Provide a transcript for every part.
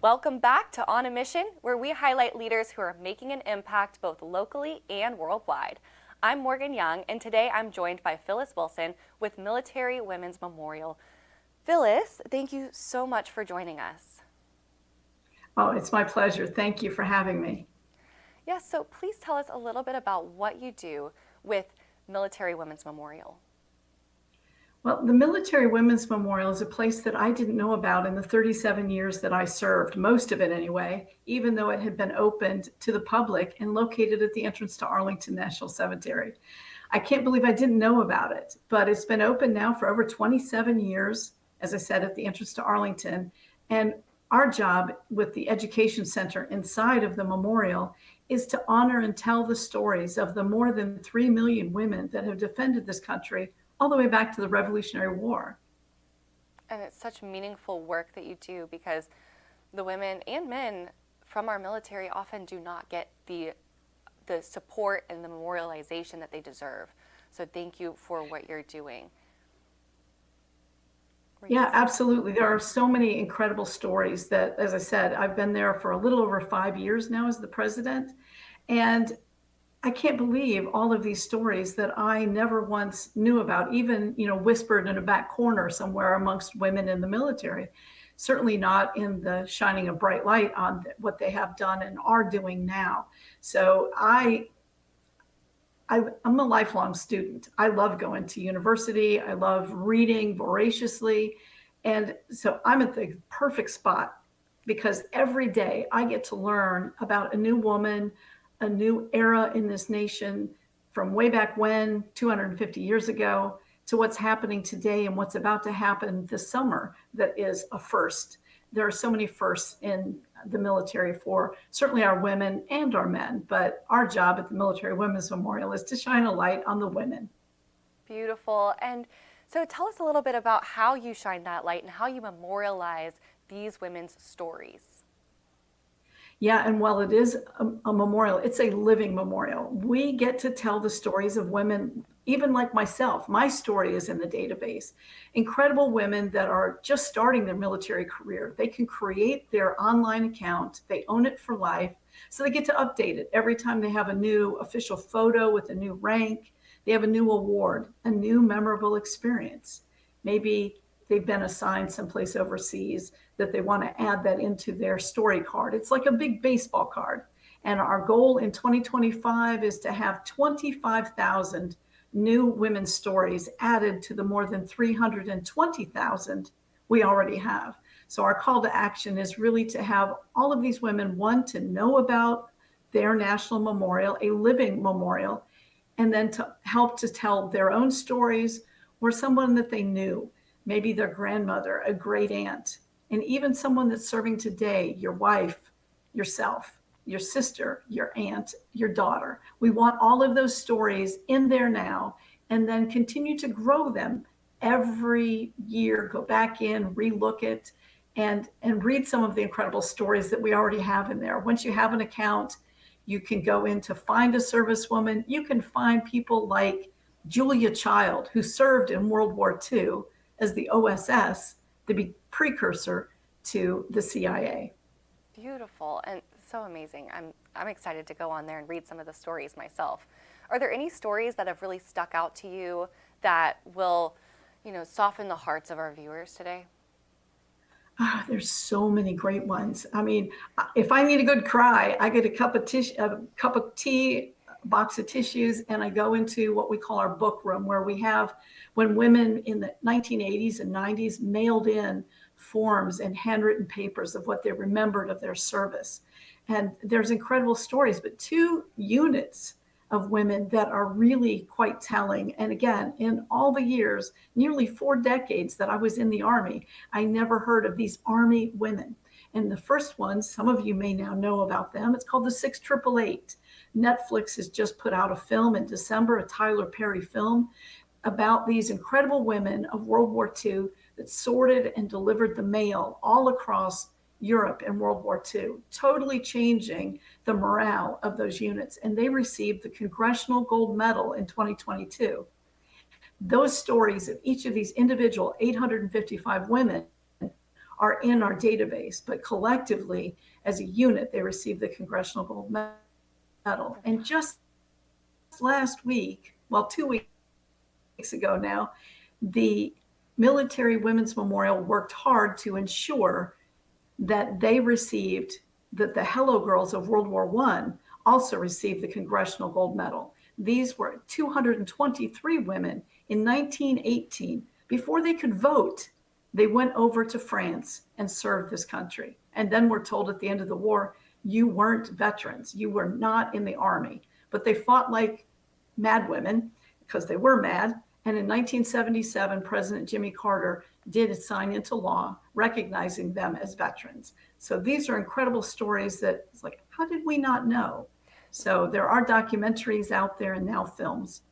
Welcome back to On a Mission, where we highlight leaders who are making an impact both locally and worldwide. I'm Morgan Young, and today I'm joined by Phyllis Wilson with Military Women's Memorial. Phyllis, thank you so much for joining us. Oh, it's my pleasure. Thank you for having me. Yes, so please tell us a little bit about what you do with Military Women's Memorial. Well, the Military Women's Memorial is a place that I didn't know about in the 37 years that I served, most of it anyway, even though it had been opened to the public and located at the entrance to Arlington National Cemetery. I can't believe I didn't know about it, but it's been open now for over 27 years, as I said, at the entrance to Arlington. And our job with the Education Center inside of the memorial is to honor and tell the stories of the more than 3 million women that have defended this country all the way back to the Revolutionary War. And it's such meaningful work that you do because the women and men from our military often do not get the support and the memorialization that they deserve. So thank you for what you're doing. Yeah, absolutely. There are so many incredible stories that, as I said, I've been there for a little over 5 years now as the president. And I can't believe all of these stories that I never once knew about, even, whispered in a back corner somewhere amongst women in the military. Certainly not in the shining a bright light on what they have done and are doing now. So I'm a lifelong student. I love going to university. I love reading voraciously. And so I'm at the perfect spot because every day I get to learn about a new woman, a new era in this nation from way back when, 250 years ago, to what's happening today and what's about to happen this summer that is a first. There are so many firsts in the military for certainly our women and our men, but our job at the Military Women's Memorial is to shine a light on the women. Beautiful. And so tell us a little bit about how you shine that light and how you memorialize these women's stories. Yeah, and while it is a memorial, it's a living memorial. We get to tell the stories of women, even like myself. My story is in the database. Incredible women that are just starting their military career. They can create their online account, they own it for life, so they get to update it every time they have a new official photo with a new rank, they have a new award, a new memorable experience. Maybe they've been assigned someplace overseas that they want to add that into their story card. It's like a big baseball card. And our goal in 2025 is to have 25,000 new women's stories added to the more than 320,000 we already have. So our call to action is really to have all of these women, one, to know about their national memorial, a living memorial, and then to help to tell their own stories or someone that they knew, maybe their grandmother, a great aunt, and even someone that's serving today, your wife, yourself, your sister, your aunt, your daughter. We want all of those stories in there now and then continue to grow them every year. Go back in, relook it, and read some of the incredible stories that we already have in there. Once you have an account, you can go in to find a servicewoman. You can find people like Julia Child, who served in World War II as the OSS, the precursor to the CIA. Beautiful and so amazing. I'm excited to go on there and read some of the stories myself. Are there any stories that have really stuck out to you that will, soften the hearts of our viewers today? There's so many great ones. I mean, if I need a good cry, I get a cup of tea, a box of tissues, and I go into what we call our book room, where we have, when women in the 1980s and 90s mailed in forms and handwritten papers of what they remembered of their service. And there's incredible stories, but two units of women that are really quite telling. And again, in all the years, nearly 4 decades that I was in the Army, I never heard of these Army women. And the first one, some of you may now know about them, it's called the 6888. Netflix has just put out a film in December, a Tyler Perry film, about these incredible women of World War II that sorted and delivered the mail all across Europe in World War II, totally changing the morale of those units. And they received the Congressional Gold Medal in 2022. Those stories of each of these individual 855 women are in our database, but collectively, as a unit, they received the Congressional Gold Medal. And just last week, well, 2 weeks ago now, the Military Women's Memorial worked hard to ensure that they received, that the Hello Girls of World War I also received the Congressional Gold Medal. These were 223 women in 1918. Before they could vote, they went over to France and served this country. And then were told at the end of the war, you weren't veterans, you were not in the army. But they fought like mad women because they were mad. And in 1977, President Jimmy Carter did sign into law recognizing them as veterans. So these are incredible stories that it's like, how did we not know? So there are documentaries out there and now films.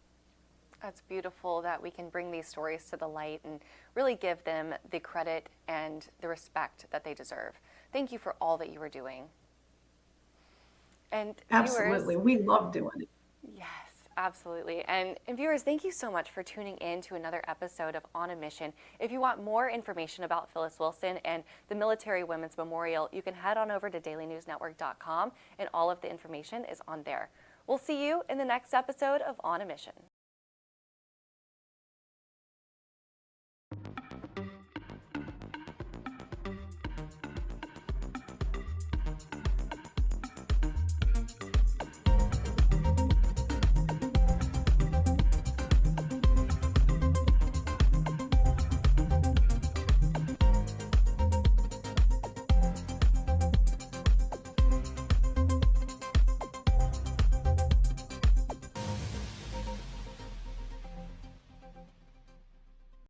That's beautiful that we can bring these stories to the light and really give them the credit and the respect that they deserve. Thank you for all that you are doing. And Absolutely. viewers, We love doing it. yes, absolutely. And viewers, thank you so much for tuning in to another episode of On a Mission. If you want more information about Phyllis Wilson and the Military Women's Memorial, you can head on over to dailynewsnetwork.com, and all of the information is on there. We'll see you in the next episode of On a Mission.